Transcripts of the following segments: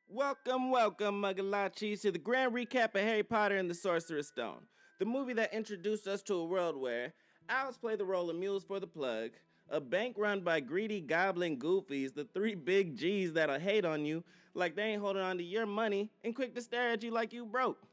Welcome, Muggalachis, to the grand recap of Harry Potter and the Sorcerer's Stone, the movie that introduced us to a world where owls play the role of mules for the plug, a bank run by greedy goblin goofies, the three big G's that'll hate on you like they ain't holding on to your money and quick to stare at you like you broke.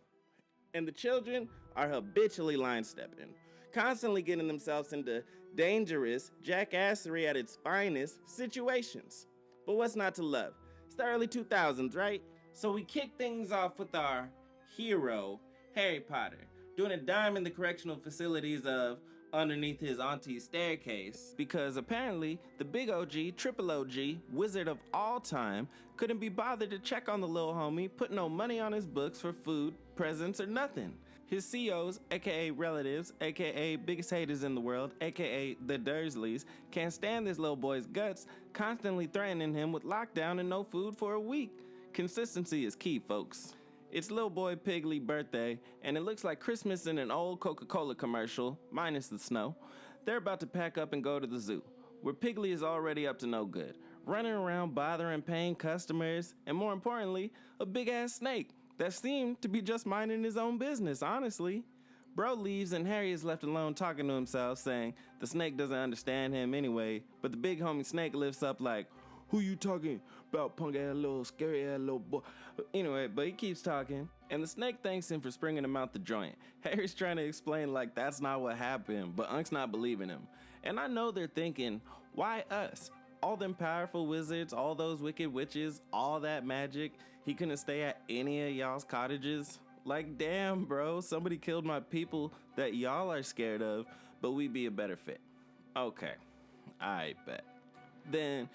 And the children are habitually line stepping, constantly getting themselves into dangerous, jackassery at its finest situations. But what's not to love? It's the early 2000s, right? So we kick things off with our hero, Harry Potter, doing a dime in the correctional facilities of underneath his auntie's staircase, because apparently the big OG, triple OG, wizard of all time, couldn't be bothered to check on the little homie, put no money on his books for food, presents, or nothing. His COs, aka relatives, aka biggest haters in the world, aka the Dursleys, can't stand this little boy's guts, constantly threatening him with lockdown and no food for a week. Consistency is key, folks. It's little boy Pigly's birthday, and it looks like Christmas in an old Coca-Cola commercial, minus the snow. They're about to pack up and go to the zoo, where Pigly is already up to no good, running around bothering paying customers, and more importantly, a big-ass snake that seemed to be just minding his own business, honestly. Bro leaves and Harry is left alone talking to himself, saying the snake doesn't understand him anyway, but the big homie snake lifts up like, "Who you talking about, punk ass little scary ass little boy?" Anyway, but he keeps talking, and the snake thanks him for springing him out the joint. Harry's trying to explain like that's not what happened, but Unk's not believing him. And I know they're thinking, why us? All them powerful wizards, all those wicked witches, all that magic, he couldn't stay at any of y'all's cottages? Like, damn, bro, somebody killed my people that y'all are scared of, but we'd be a better fit. Okay, I bet. Then,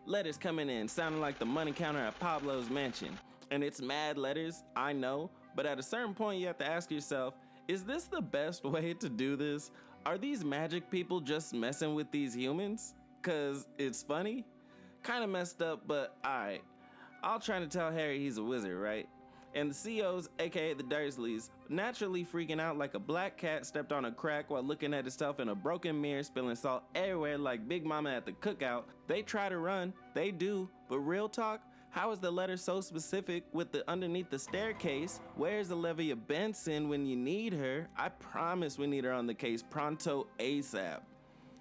letters coming in, sounding like the money counter at Pablo's mansion. And it's mad letters, I know, but at a certain point you have to ask yourself, is this the best way to do this? Are these magic people just messing with these humans? Cause it's funny? Kinda messed up, but alright. I'll try to tell Harry he's a wizard, right? And the COs, aka the Dursleys, naturally freaking out like a black cat stepped on a crack while looking at itself in a broken mirror, spilling salt everywhere like Big Mama at the cookout. They try to run, they do, but real talk, how is the letter so specific with the underneath the staircase? Where's Olivia Benson when you need her? I promise we need her on the case pronto ASAP.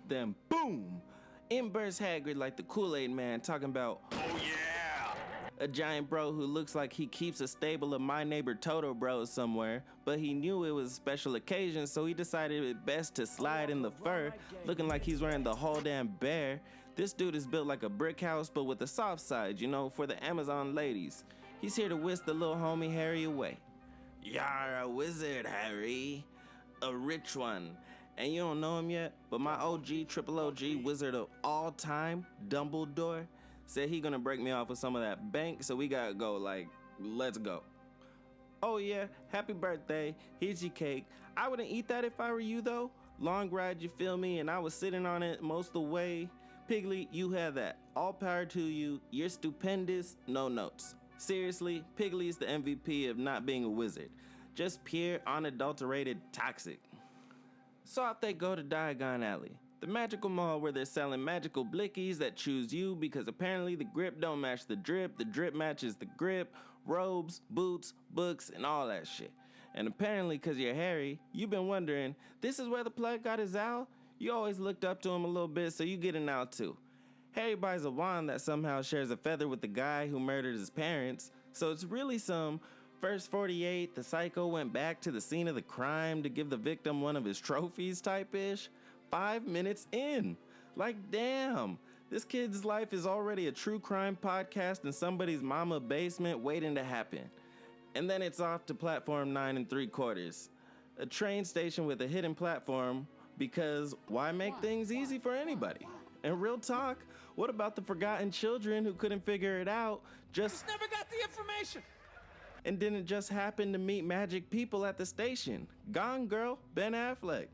Then boom! In bursts Hagrid like the Kool-Aid man talking about, "Oh yeah!" A giant bro who looks like he keeps a stable of My Neighbor Toto bros somewhere, but he knew it was a special occasion, so he decided it best to slide in the fur, looking like he's wearing the whole damn bear. This dude is built like a brick house, but with the soft side, for the Amazon ladies. He's here to whisk the little homie Harry away. "You're a wizard, Harry. A rich one. And you don't know him yet, but my OG, triple OG, wizard of all time, Dumbledore, said he gonna break me off with some of that bank, so we gotta go, let's go. Oh yeah, happy birthday, here's your cake. I wouldn't eat that if I were you though. Long ride, you feel me, and I was sitting on it most of the way. Pigly, you have that. All power to you, you're stupendous, no notes. Seriously, Pigly's the MVP of not being a wizard. Just pure, unadulterated toxic. So off they go to Diagon Alley, the magical mall where they're selling magical blickies that choose you because apparently the grip don't match the drip matches the grip, robes, boots, books, and all that shit. And apparently because you're Harry, you've been wondering, this is where the plug got his owl? You always looked up to him a little bit, so you get an owl too. Harry buys a wand that somehow shares a feather with the guy who murdered his parents, so it's really some First 48, the psycho went back to the scene of the crime to give the victim one of his trophies type-ish. 5 minutes in. Like, damn. This kid's life is already a true crime podcast in somebody's mama basement waiting to happen. And then it's off to platform 9 3/4. A train station with a hidden platform because why make things easy for anybody? And real talk, what about the forgotten children who couldn't figure it out, just never got the information? And didn't just happen to meet magic people at the station? Gone Girl, Ben Affleck.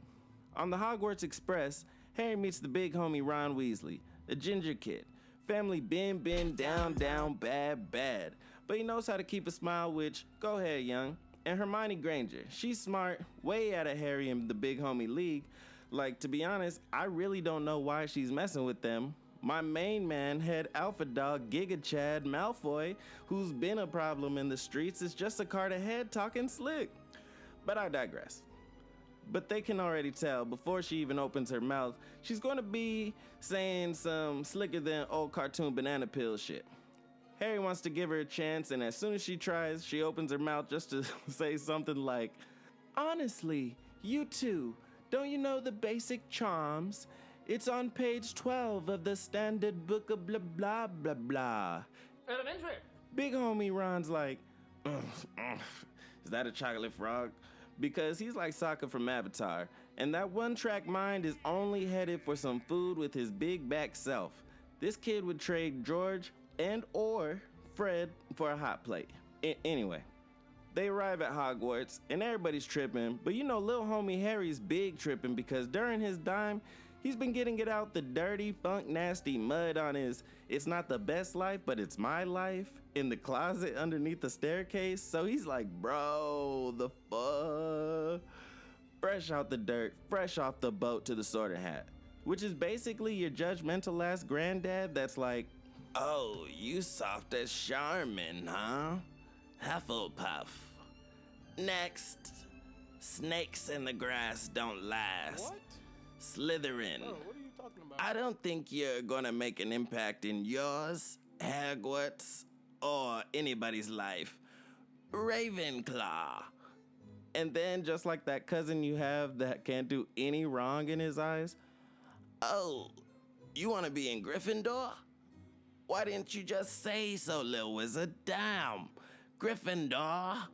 On the Hogwarts Express, Harry meets the big homie Ron Weasley, a ginger kid. Family been, down, bad. But he knows how to keep a smile, which, go ahead, young. And Hermione Granger, she's smart, way out of Harry and the big homie league. Like, to be honest, I really don't know why she's messing with them. My main man, head alpha dog Giga Chad Malfoy, who's been a problem in the streets, is just a card ahead talking slick. But I digress. But they can already tell before she even opens her mouth, she's going to be saying some slicker than old cartoon banana peel shit. Harry wants to give her a chance, and as soon as she tries, she opens her mouth just to say something like, "Honestly, you two, don't you know the basic charms? It's on page 12 of the standard book of blah blah blah blah." Elementary. Big homie Ron's like, "Is that a chocolate frog?" Because he's like Sokka from Avatar, and that one-track mind is only headed for some food with his big back self. This kid would trade George and or Fred for a hot plate. Anyway, they arrive at Hogwarts, and everybody's tripping, but you know little homie Harry's big tripping because during his dime, he's been getting it out the dirty, funk, nasty mud on his "it's not the best life, but it's my life" in the closet underneath the staircase. So he's like, bro, the fuck? Fresh out the dirt, fresh off the boat to the sorter hat, which is basically your judgmental ass granddad that's like, "Oh, you soft as Charmin, huh? Hufflepuff. Next. Snakes in the grass don't last. What? Slytherin. Bro, what are you talking about? I don't think you're gonna make an impact in yours, Hogwarts, or anybody's life. Ravenclaw." And then, just like that cousin you have that can't do any wrong in his eyes, "Oh, you wanna be in Gryffindor? Why didn't you just say so, little wizard? Damn, Gryffindor."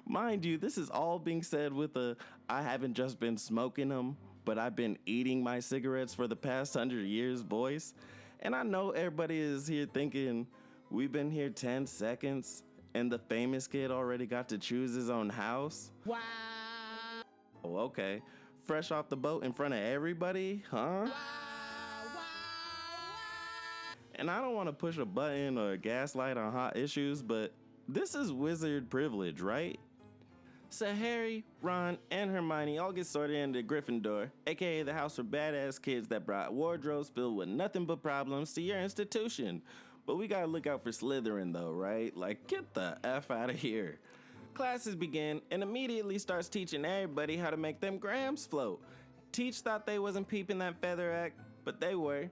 Mind you, this is all being said with a "I haven't just been smoking them, but I've been eating my cigarettes for the past 100 years" voice. And I know everybody is here thinking, we've been here 10 seconds and the famous kid already got to choose his own house? Wow. Oh, okay. Fresh off the boat in front of everybody, huh? And I don't want to push a button or gaslight on hot issues, but this is wizard privilege, right? So Harry, Ron, and Hermione all get sorted into Gryffindor, aka the house for badass kids that brought wardrobes filled with nothing but problems to your institution. But we gotta look out for Slytherin though, right? Like, get the F out of here. Classes begin and immediately starts teaching everybody how to make them grams float. Teach thought they wasn't peeping that feather act, but they were.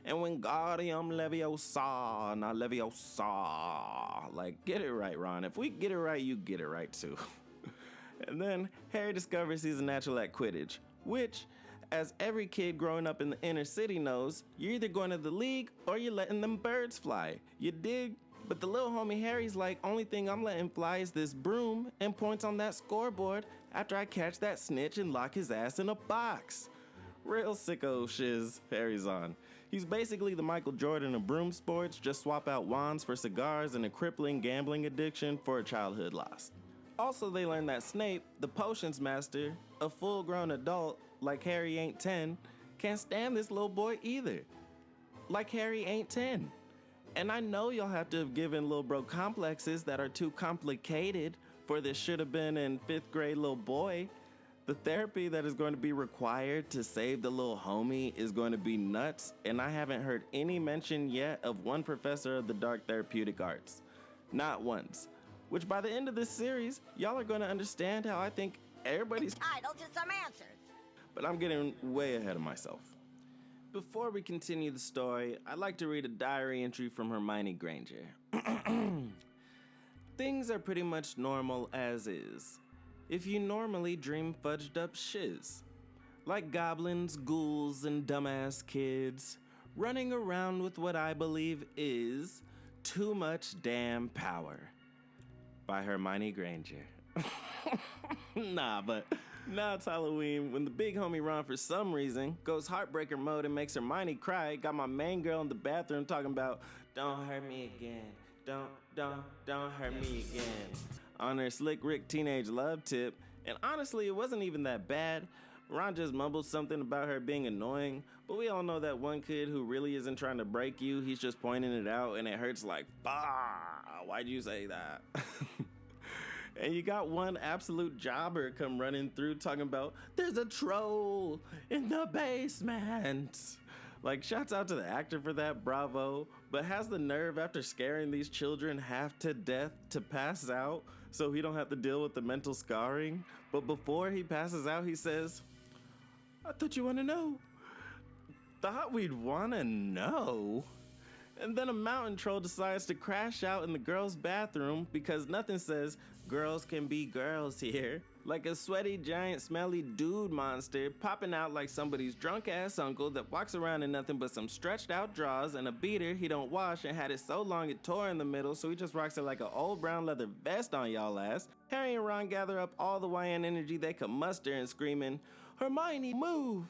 And Wingardium Leviosa, not Leviosa. Like, get it right, Ron. If we get it right, you get it right too. And then Harry discovers he's a natural at Quidditch, which, as every kid growing up in the inner city knows, you're either going to the league or you're letting them birds fly. You dig? But the little homie Harry's like, "Only thing I'm letting fly is this broom," and points on that scoreboard after I catch that snitch and lock his ass in a box. Real sicko shiz Harry's on. He's basically the Michael Jordan of broom sports, just swap out wands for cigars and a crippling gambling addiction for a childhood lost. Also, they learn that Snape, the potions master, a full-grown adult like Harry ain't 10, can't stand this little boy either. Like Harry ain't 10. And I know y'all have to have given little bro complexes that are too complicated for this should have been in 5th grade little boy. The therapy that is going to be required to save the little homie is going to be nuts, and I haven't heard any mention yet of one professor of the dark therapeutic arts. Not once. Which by the end of this series, y'all are going to understand how I think everybody's entitled to some answers. But I'm getting way ahead of myself. Before we continue the story, I'd like to read a diary entry from Hermione Granger. Things are pretty much normal as is. If you normally dream fudged up shiz. Like goblins, ghouls, and dumbass kids running around with what I believe is too much damn power. By Hermione Granger. But now it's Halloween when the big homie Ron, for some reason, goes heartbreaker mode and makes Hermione cry. Got my main girl in the bathroom talking about, "Don't hurt me again. Don't hurt me again." On her slick Rick teenage love tip. And honestly, it wasn't even that bad. Ron just mumbled something about her being annoying, but we all know that one kid who really isn't trying to break you, he's just pointing it out and it hurts like, why'd you say that? And you got one absolute jobber come running through talking about, "There's a troll in the basement." Like, shouts out to the actor for that, bravo. But has the nerve after scaring these children half to death to pass out so he don't have to deal with the mental scarring. But before he passes out, he says, I thought you want to know. Thought we'd want to know? And then a mountain troll decides to crash out in the girls' bathroom because nothing says girls can be girls here. Like a sweaty, giant, smelly dude monster popping out like somebody's drunk ass uncle that walks around in nothing but some stretched out drawers and a beater he don't wash and had it so long it tore in the middle, so he just rocks it like an old brown leather vest on y'all ass. Harry and Ron gather up all the YN energy they could muster and screaming, Hermione, move!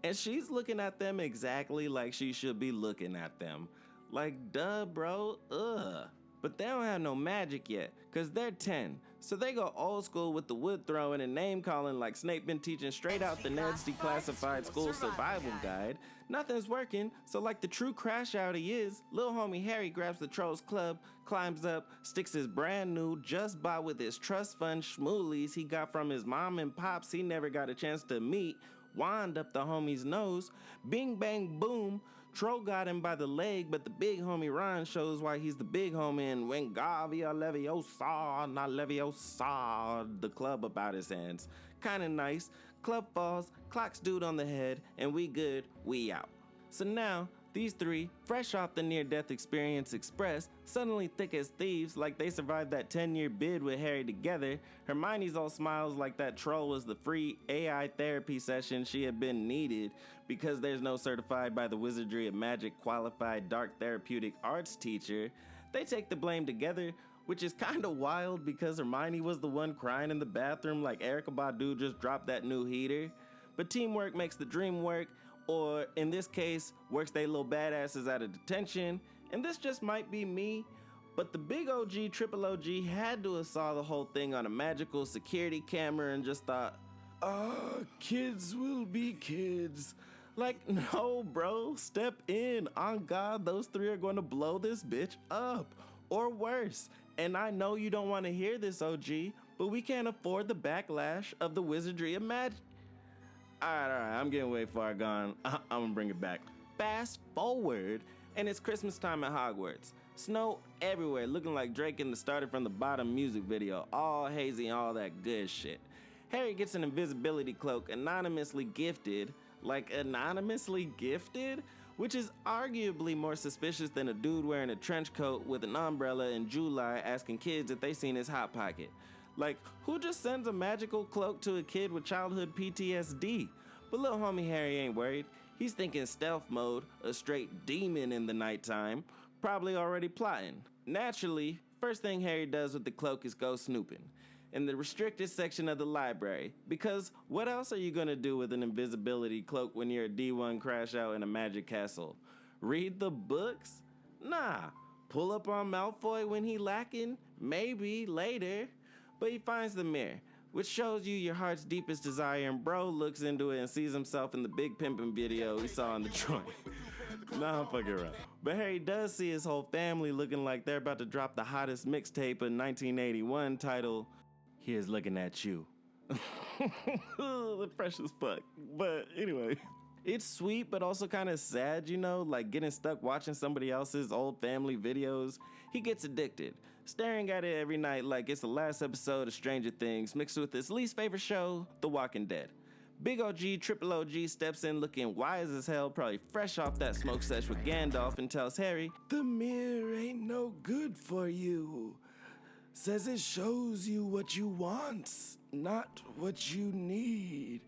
And she's looking at them exactly like she should be looking at them. Like, duh, bro, ugh. But they don't have no magic yet, cause they're 10. So they go old school with the wood throwing and name calling like Snape been teaching straight out the Ned's Declassified School Survival Guide. Nothing's working, so like the true crash out he is, little homie Harry grabs the Trolls Club, climbs up, sticks his brand new, just bought with his trust fund schmoolies he got from his mom and pops he never got a chance to meet, wand up the homie's nose, bing bang boom, Troll got him by the leg, but the big homie Ron shows why he's the big homie and Wingardium Leviosa, not Leviosa, the club about his hands. Kinda nice. Club falls, clocks dude on the head, and we good, we out. So now, these three, fresh off the near-death experience express, suddenly thick as thieves like they survived that 10-year bid with Harry together. Hermione's all smiles like that troll was the free AI therapy session she had been needed because there's no certified by the Wizardry of Magic qualified dark therapeutic arts teacher. They take the blame together, which is kinda wild because Hermione was the one crying in the bathroom like Erykah Badu just dropped that new heater. But teamwork makes the dream work, or in this case, works they little badasses out of detention, and this just might be me, but the big OG, triple OG had to have saw the whole thing on a magical security camera and just thought, kids will be kids. Like, no, bro, step in. On God, those three are going to blow this bitch up, or worse. And I know you don't want to hear this, OG, but we can't afford the backlash of the Wizardry of Magic. Alright, I'm getting way far gone. I'm gonna bring it back. Fast forward, and it's Christmas time at Hogwarts. Snow everywhere, looking like Drake in the Started From the Bottom music video, all hazy and all that good shit. Harry gets an invisibility cloak anonymously gifted, which is arguably more suspicious than a dude wearing a trench coat with an umbrella in July asking kids if they seen his Hot Pocket. Like, who just sends a magical cloak to a kid with childhood PTSD? But little homie Harry ain't worried. He's thinking stealth mode, a straight demon in the nighttime, probably already plotting. Naturally, first thing Harry does with the cloak is go snooping in the restricted section of the library, because what else are you gonna do with an invisibility cloak when you're a D1 crash out in a magic castle? Read the books? Nah. Pull up on Malfoy when he lacking? Maybe later. But he finds the mirror, which shows you your heart's deepest desire, and bro looks into it and sees himself in the big pimpin' video he saw in the joint. Nah, I'm fucking around. But Harry does see his whole family looking like they're about to drop the hottest mixtape in 1981 titled, Here's Looking at You. The fresh as fuck. But anyway, it's sweet but also kind of sad, you know, like getting stuck watching somebody else's old family videos. He gets addicted, staring at it every night like it's the last episode of Stranger Things mixed with his least favorite show, The Walking Dead. Big OG, triple OG steps in looking wise as hell, probably fresh off that smoke sesh with Gandalf, and tells Harry, the mirror ain't no good for you. Says it shows you what you want, not what you need.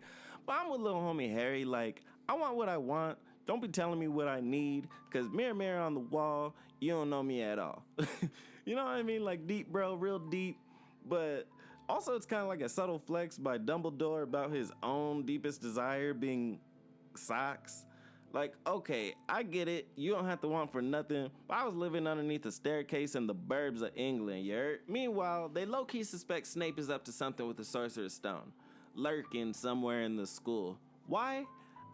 But I'm with little homie Harry, like, I want what I want. Don't be telling me what I need, cause mirror, mirror on the wall, you don't know me at all. You know what I mean? Like deep, bro, real deep. But also it's kind of like a subtle flex by Dumbledore about his own deepest desire being socks. Like, okay, I get it. You don't have to want for nothing. But I was living underneath a staircase in the burbs of England, you heard? Meanwhile, they low-key suspect Snape is up to something with the Sorcerer's Stone, lurking somewhere in the school. Why?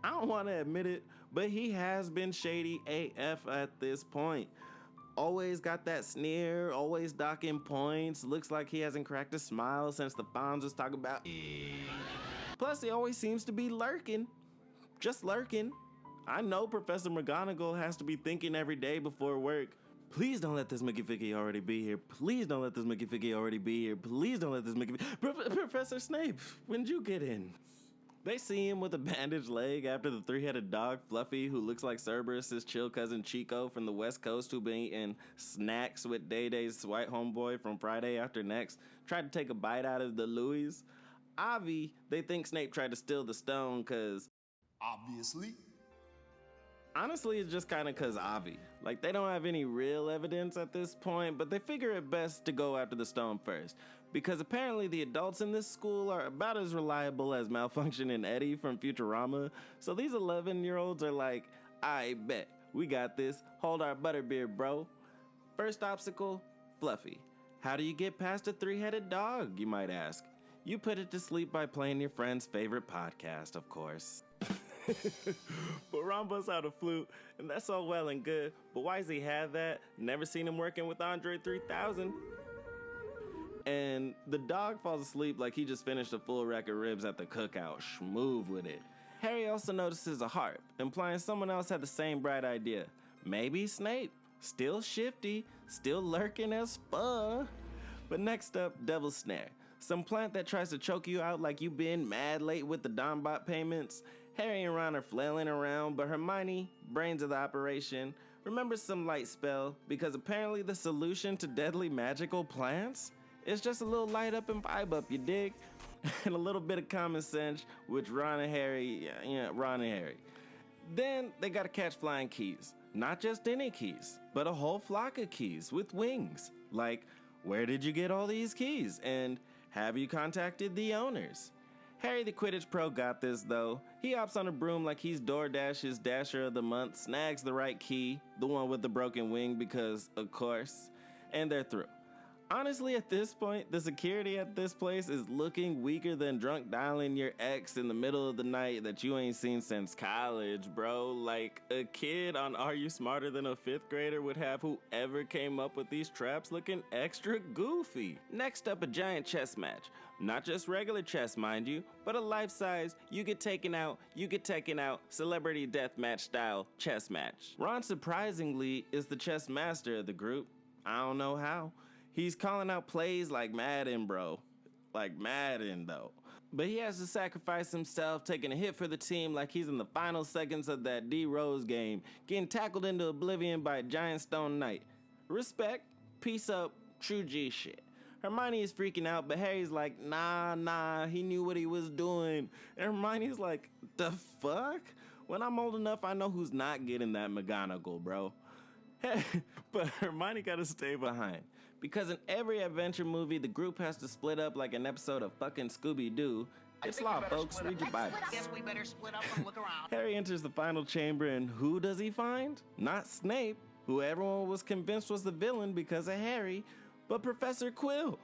I don't want to admit it, but he has been shady AF at this point. Always got that sneer, always docking points, looks like he hasn't cracked a smile since the Fonz was talking about. Plus, he always seems to be lurking. Just lurking. I know Professor McGonagall has to be thinking every day before work, please don't let this Mickey Vicky already be here. Please don't let this Mickey Vicky already be here. Please don't let this Mickey... Professor Snape, when'd you get in? They see him with a bandaged leg after the three-headed dog, Fluffy, who looks like Cerberus' chill cousin Chico from the West Coast, who been eating snacks with Day-Day's white homeboy from Friday After Next, tried to take a bite out of the Louis. Avi, they think Snape tried to steal the stone because... Obviously. Honestly, it's just kind of because Avi. Like, they don't have any real evidence at this point, but they figure it best to go after the stone first. Because apparently the adults in this school are about as reliable as Malfunction and Eddie from Futurama. So these 11-year-olds are like, I bet, we got this. Hold our butterbeer, bro. First obstacle, Fluffy. How do you get past a three-headed dog, you might ask? You put it to sleep by playing your friend's favorite podcast, of course. But Ron busts out a flute, and that's all well and good, but why does he have that? Never seen him working with Andre 3000. And the dog falls asleep like he just finished a full rack of ribs at the cookout. Schmoove with it. Harry also notices a harp, implying someone else had the same bright idea. Maybe Snape. Still shifty, still lurking as fuck. But next up, Devil's Snare. Some plant that tries to choke you out like you been mad late with the Donbot payments. Harry and Ron are flailing around, but Hermione, brains of the operation, remembers some light spell because apparently the solution to deadly magical plants is just a little light up and vibe up, you dig? And a little bit of common sense, which Ron and Harry. Then they gotta catch flying keys. Not just any keys, but a whole flock of keys with wings. Like, where did you get all these keys? And have you contacted the owners? Harry the Quidditch pro got this though. He hops on a broom like he's DoorDash's Dasher of the Month, snags the right key, the one with the broken wing because, of course, and they're through. Honestly, at this point, the security at this place is looking weaker than drunk dialing your ex in the middle of the night that you ain't seen since college, bro. Like, a kid on Are You Smarter Than a Fifth Grader would have whoever came up with these traps looking extra goofy. Next up, a giant chess match. Not just regular chess, mind you, but a life-size, you get taken out, celebrity deathmatch style chess match. Ron, surprisingly, is the chess master of the group. I don't know how. He's calling out plays like Madden, bro. Like Madden, though. But he has to sacrifice himself, taking a hit for the team like he's in the final seconds of that D-Rose game, getting tackled into oblivion by a giant stone knight. Respect, peace up, true G shit. Hermione is freaking out, but Harry's like, nah, he knew what he was doing. And Hermione's like, the fuck? When I'm old enough, I know who's not getting that McGonagall, bro. But Hermione gotta stay behind. Because in every adventure movie, the group has to split up like an episode of fucking Scooby-Doo. It's law, folks. Read your Bibles. I guess we better split up and look around. Harry enters the final chamber, and who does he find? Not Snape, who everyone was convinced was the villain because of Harry, but Professor Quill,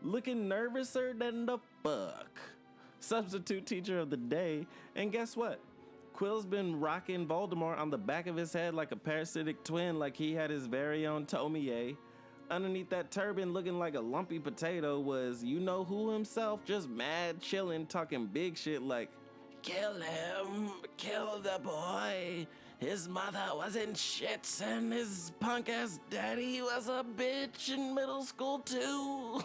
looking nervouser than the fuck. Substitute teacher of the day, and guess what? Quill's been rocking Voldemort on the back of his head like a parasitic twin, like he had his very own Tomie. Underneath that turban looking like a lumpy potato was you-know-who himself, just mad chillin', talking big shit like, kill him, kill the boy. His mother was in shits and his punk-ass daddy was a bitch in middle school too.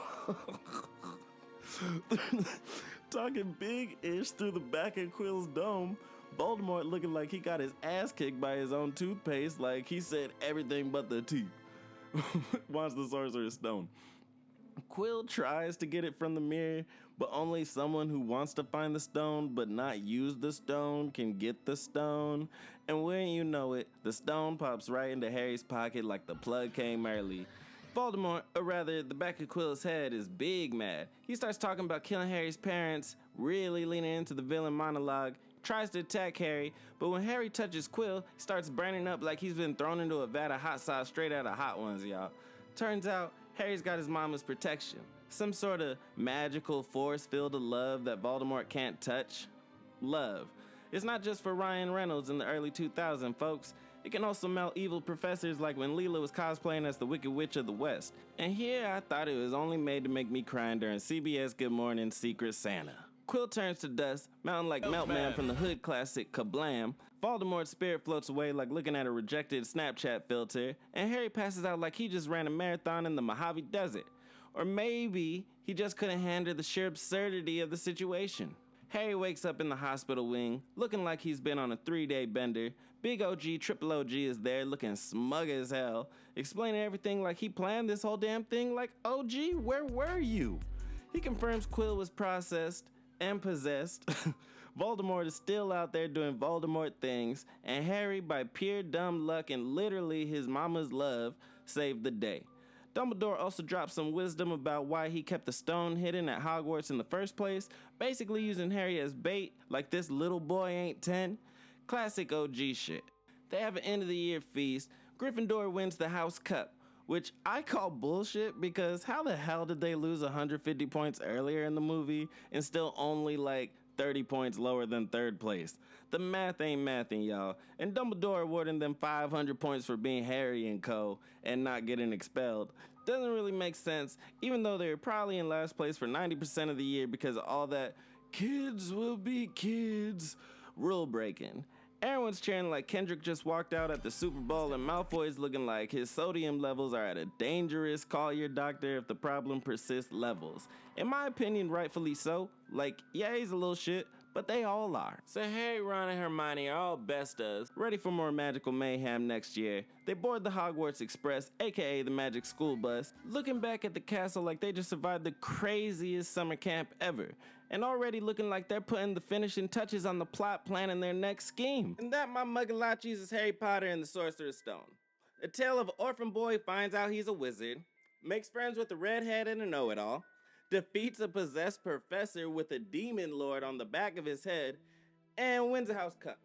Talking big-ish through the back of Quill's dome. Voldemort looking like he got his ass kicked by his own toothpaste, like he said everything but the teeth. Wants the Sorcerer's Stone. Quill tries to get it from the mirror, but only someone who wants to find the stone but not use the stone can get the stone. And when you know it, the stone pops right into Harry's pocket like the plug came early. Voldemort, or rather the back of Quill's head, is big mad. He starts talking about killing Harry's parents, really leaning into the villain monologue, tries to attack Harry, but when Harry touches Quill, he starts burning up like he's been thrown into a vat of hot sauce straight out of Hot Ones, y'all. Turns out, Harry's got his mama's protection. Some sort of magical force filled of love that Voldemort can't touch. Love. It's not just for Ryan Reynolds in the early 2000s, folks. It can also melt evil professors like when Leela was cosplaying as the Wicked Witch of the West. And here I thought it was only made to make me cry during CBS Good Morning Secret Santa. Quill turns to dust, mounting like Meltman from the Hood classic Kablam. Voldemort's spirit floats away like looking at a rejected Snapchat filter, and Harry passes out like he just ran a marathon in the Mojave Desert. Or maybe he just couldn't handle the sheer absurdity of the situation. Harry wakes up in the hospital wing, looking like he's been on a 3-day bender. Big OG, Triple OG is there, looking smug as hell, explaining everything like he planned this whole damn thing like, OG, where were you? He confirms Quill was processed and possessed. Voldemort is still out there doing Voldemort things, and Harry, by pure dumb luck and literally his mama's love, saved the day. Dumbledore also dropped some wisdom about why he kept the stone hidden at Hogwarts in the first place, basically using Harry as bait, like this little boy ain't 10. Classic OG shit. They have an end of the year feast. Gryffindor wins the House Cup, which I call bullshit because how the hell did they lose 150 points earlier in the movie and still only like 30 points lower than third place? The math ain't mathing, y'all. And Dumbledore awarding them 500 points for being Harry and co. and not getting expelled doesn't really make sense, even though they're probably in last place for 90% of the year because of all that kids will be kids rule breaking. Everyone's cheering like Kendrick just walked out at the Super Bowl, and Malfoy's looking like his sodium levels are at a dangerous call your doctor if the problem persists levels. In my opinion, rightfully so. Like, yeah, he's a little shit, but they all are. So Harry, Ron, and Hermione are all bestas, ready for more magical mayhem next year. They board the Hogwarts Express, aka the Magic School Bus, looking back at the castle like they just survived the craziest summer camp ever, and already looking like they're putting the finishing touches on the plot planning their next scheme. And that, my muggalachis, is Harry Potter and the Sorcerer's Stone. A tale of an orphan boy finds out he's a wizard, makes friends with a redhead and a know-it-all, defeats a possessed professor with a demon lord on the back of his head, and wins a House Cup.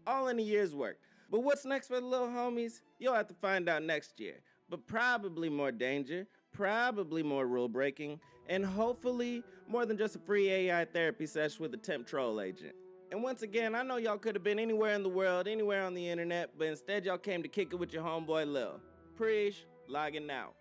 All in a year's work. But what's next for the little homies? You'll have to find out next year. But probably more danger, probably more rule breaking, and hopefully more than just a free AI therapy session with a temp troll agent. And once again, I know y'all could have been anywhere in the world, anywhere on the internet, but instead y'all came to kick it with your homeboy Lil. Preach, logging out.